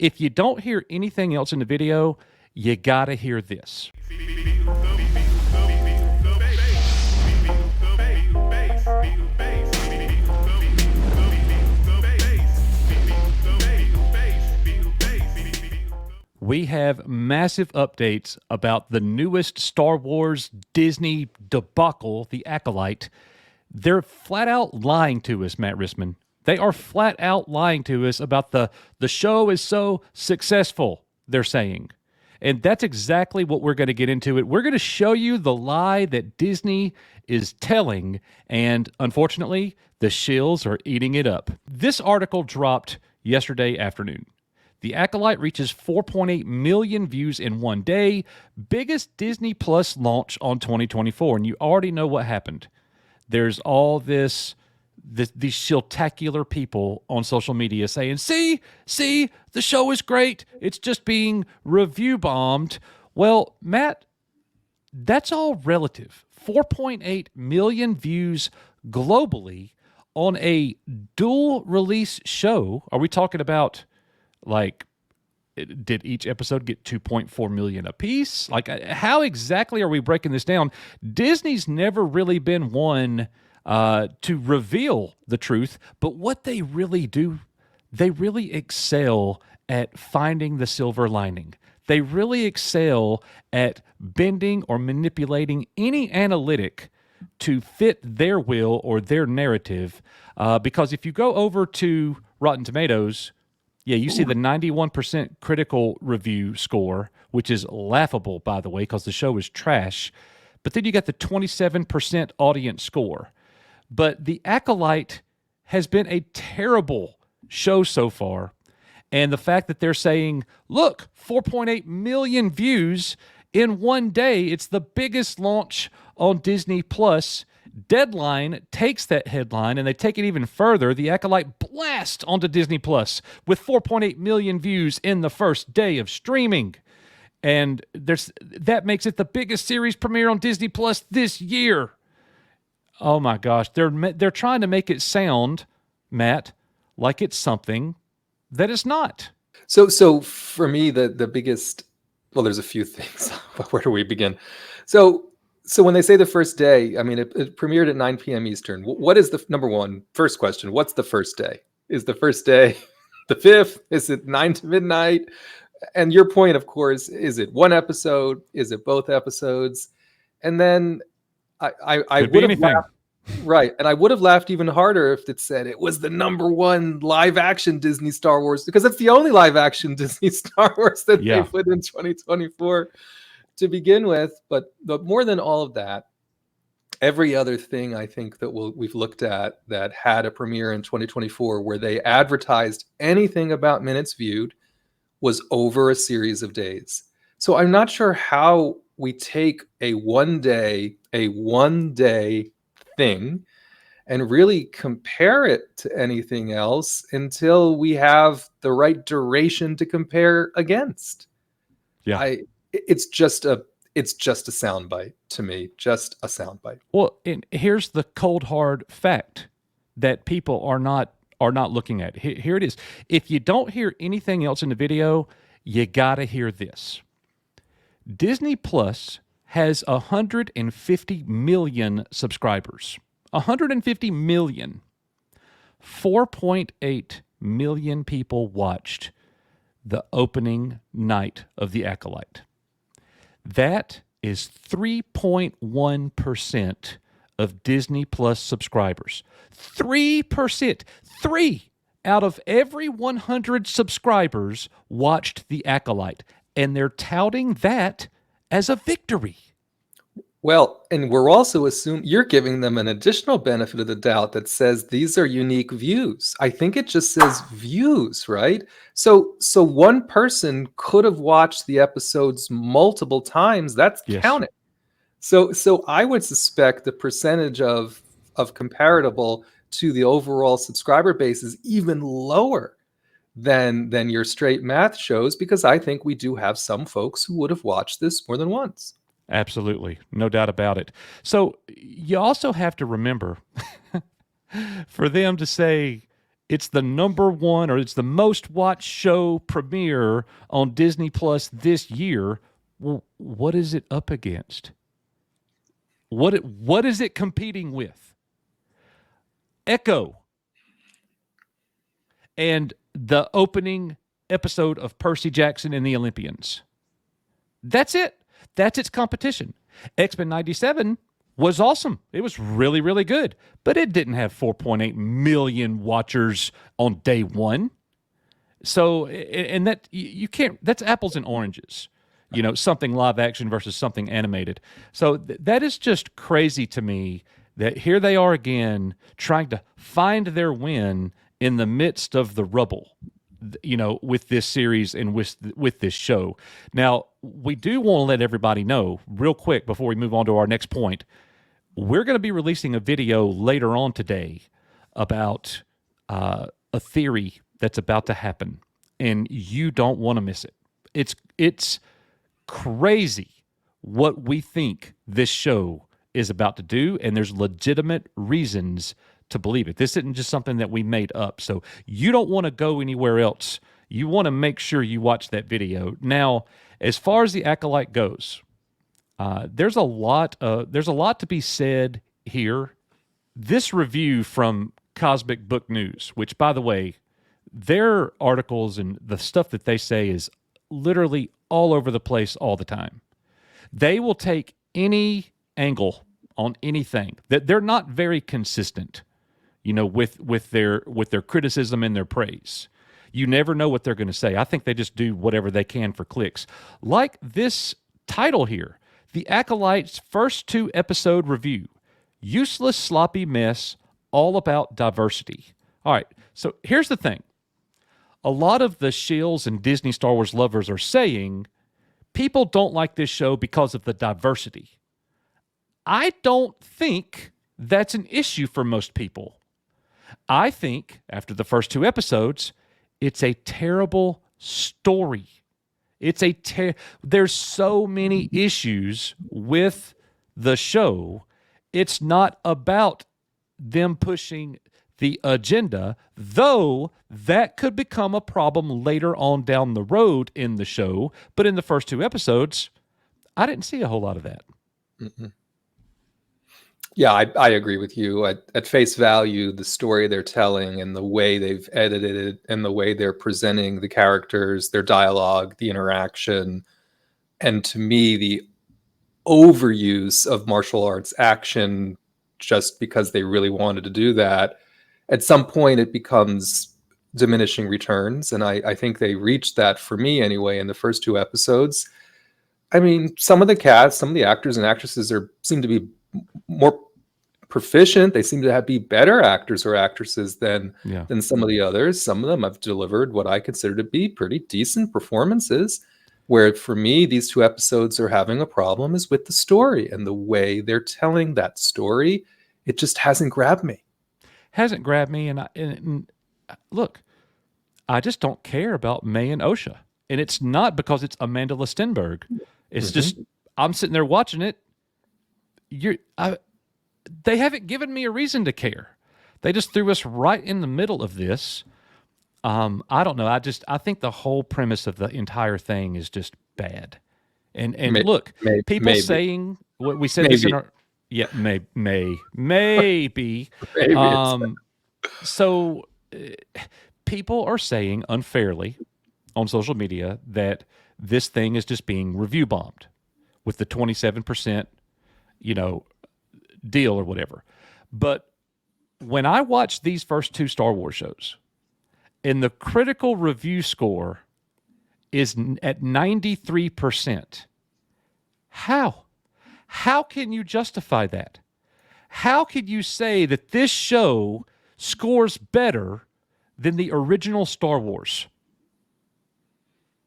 If you don't hear anything else in the video, you gotta hear this. We have massive updates about the newest Star Wars Disney debacle, The Acolyte. They're flat out lying to us, Matt Rissman. They are flat out lying to us about the show is so successful, they're saying. And that's exactly what we're going to get into it. We're going to show you the lie that Disney is telling, and unfortunately, the shills are eating it up. This article dropped yesterday afternoon. The Acolyte reaches 4.8 million views in one day, biggest Disney Plus launch on 2024. And you already know what happened. There's all these shiltacular people on social media saying, see, the show is great. It's just being review bombed. Well, Matt, that's all relative. 4.8 million views globally on a dual release show. Are we talking about, like, did each episode get 2.4 million apiece? Like, how exactly are we breaking this down? Disney's never really been one to reveal the truth, but what they really do, they really excel at finding the silver lining. They really excel at bending or manipulating any analytic to fit their will or their narrative. Because if you go over to Rotten Tomatoes, yeah, you see the 91% critical review score, which is laughable, by the way, because the show is trash. But then you got the 27% audience score. But The Acolyte has been a terrible show so far. And the fact that they're saying, look, 4.8 million views in one day, it's the biggest launch on Disney Plus. Deadline takes that headline and they take it even further. The Acolyte blast onto Disney Plus with 4.8 million views in the first day of streaming. And that makes it the biggest series premiere on Disney Plus this year. Oh my gosh, they're trying to make it sound, Matt, like it's something that it's not. So for me, the biggest, well, there's a few things. Where do we begin? So when they say the first day, I mean, it premiered at 9 p.m. Eastern. What is the number one first question? What's the first day? Is the first day the 5th? Is it 9 to midnight? And your point, of course, is it one episode? Is it both episodes? And then I would have laughed, right? And I would have laughed even harder if it said it was the number one live action Disney Star Wars, because it's the only live action Disney Star Wars that they put in 2024 to begin with. But more than all of that, every other thing I think that we've looked at that had a premiere in 2024 where they advertised anything about minutes viewed was over a series of days. So I'm not sure how we take a one day thing and really compare it to anything else until we have the right duration to compare against. Yeah. It's just a soundbite to me, just a soundbite. Well, and here's the cold hard fact that people are not looking at. Here it is. If you don't hear anything else in the video, you gotta hear this. Disney Plus has 150 million subscribers. 150 million. 4.8 million people watched the opening night of The Acolyte. That is 3.1% of Disney Plus subscribers. 3%. 3 out of every 100 subscribers watched The Acolyte. And they're touting that as a victory. Well, and we're also assuming you're giving them an additional benefit of the doubt that says these are unique views. I think it just says views, right? So one person could have watched the episodes multiple times. That's counted. So I would suspect the percentage of comparable to the overall subscriber base is even lower than your straight math shows, because I think we do have some folks who would have watched this more than once. Absolutely. No doubt about it. So you also have to remember for them to say It's the number one, or it's the most watched show premiere on Disney Plus this year. Well, what is it up against? What is it competing with? Echo and the opening episode of Percy Jackson and the Olympians. That's it. That's its competition. X-Men 97 was awesome. It was really, really good. But it didn't have 4.8 million watchers on day one. So, and that you can't, that's apples and oranges. You know, something live action versus something animated. So that is just crazy to me that here they are again trying to find their win in the midst of the rubble, you know, with this series and with this show. Now, we do want to let everybody know real quick before we move on to our next point. We're going to be releasing a video later on today about a theory that's about to happen, and you don't want to miss it. It's crazy what we think this show is about to do, and there's legitimate reasons to believe it. This isn't just something that we made up. So you don't want to go anywhere else. You want to make sure you watch that video. Now, as far as the Acolyte goes, there's a lot to be said here. This review from Cosmic Book News, which, by the way, their articles and the stuff that they say is literally all over the place all the time. They will take any angle on anything. That they're not very consistent, you know, with their criticism and their praise. You never know what they're going to say. I think they just do whatever they can for clicks. Like this title here, The Acolyte's first 2 episode review. Useless sloppy mess, all about diversity. All right, so here's the thing. A lot of the shills and Disney Star Wars lovers are saying people don't like this show because of the diversity. I don't think that's an issue for most people. I think, after the first 2 episodes, it's a terrible story. There's so many issues with the show. It's not about them pushing the agenda, though that could become a problem later on down the road in the show. But in the first 2 episodes, I didn't see a whole lot of that. Mm-hmm. Yeah, I agree with you. At face value, the story they're telling and the way they've edited it and the way they're presenting the characters, their dialogue, the interaction, and to me, the overuse of martial arts action just because they really wanted to do that, at some point it becomes diminishing returns. And I think they reached that, for me anyway, in the first 2 episodes. I mean, some of the cast, some of the actors and actresses seem to be more proficient. They seem to be better actors or actresses than some of the others. Some of them have delivered what I consider to be pretty decent performances. Where for me, these 2 episodes are having a problem is with the story and the way they're telling that story. It just hasn't grabbed me. Hasn't grabbed me. And look, I just don't care about May and Osha. And it's not because it's Amandla Stenberg. It's just, I'm sitting there watching it. They haven't given me a reason to care. They just threw us right in the middle of this. I don't know. I think the whole premise of the entire thing is just bad. And look, people saying what we said this in our maybe. So people are saying unfairly on social media that this thing is just being review bombed with the 27%, deal or whatever. But when I watch these first 2 Star Wars shows, and the critical review score is at 93%, how can you justify that? How can you say that this show scores better than the original Star Wars?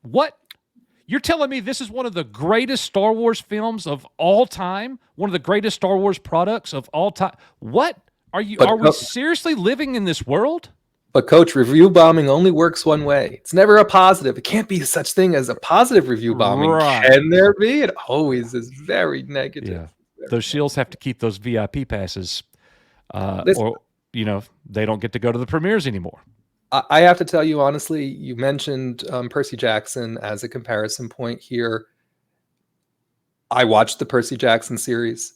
What? You're telling me this is one of the greatest Star Wars films of all time? One of the greatest Star Wars products of all time? What? Are we seriously living in this world? But Coach, review bombing only works one way. It's never a positive. It can't be such thing as a positive review bombing. Right. Can there be? It always is very negative. Yeah. Those shills have to keep those VIP passes. they don't get to go to the premieres anymore. I have to tell you honestly, you mentioned Percy Jackson as a comparison point here. I watched the Percy Jackson series.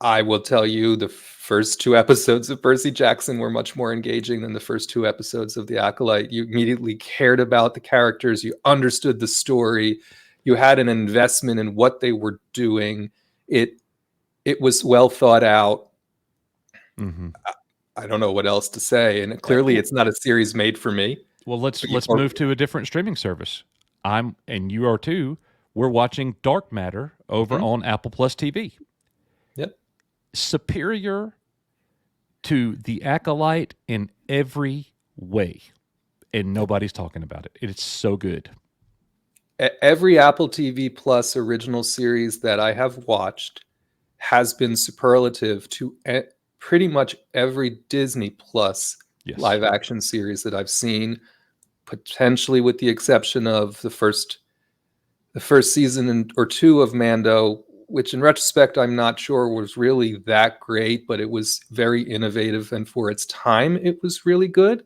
I will tell you the first 2 episodes of Percy Jackson were much more engaging than the first 2 episodes of The Acolyte. You immediately cared about the characters. You understood the story. You had an investment in what they were doing. It was well thought out. Mm-hmm. I don't know what else to say. And clearly it's not a series made for me. Well, let's move to a different streaming service. And you are too. We're watching Dark Matter over on Apple Plus TV. Yep. Superior to The Acolyte in every way. And nobody's talking about it. It's so good. Every Apple TV Plus original series that I have watched has been superlative to pretty much every Disney Plus live action series that I've seen, potentially with the exception of the first season or two of Mando, which in retrospect I'm not sure was really that great, but it was very innovative, and for its time it was really good.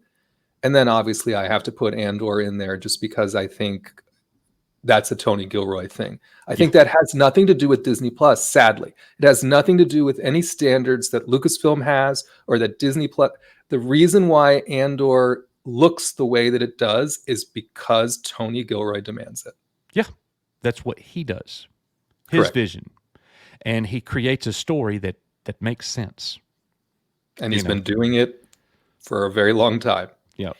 And then obviously I have to put Andor in there just because I think that's a Tony Gilroy thing. I think that has nothing to do with Disney Plus, sadly. It has nothing to do with any standards that Lucasfilm has or that Disney Plus. The reason why Andor looks the way that it does is because Tony Gilroy demands it. Yeah, that's what he does. His vision. And he creates a story that makes sense. And he's been doing it for a very long time. Yeah.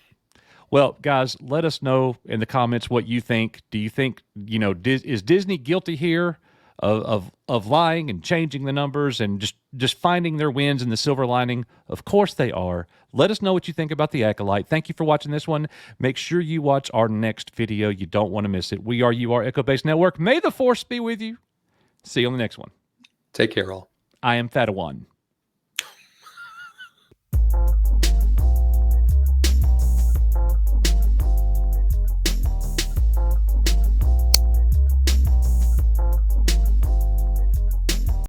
Well, guys, let us know in the comments what you think. Do you think, is Disney guilty here of lying and changing the numbers and just finding their wins in the silver lining? Of course they are. Let us know what you think about The Acolyte. Thank you for watching this one. Make sure you watch our next video. You don't want to miss it. We are Echo Base Network. May the Force be with you. See you on the next one. Take care, all. I am Fadawan.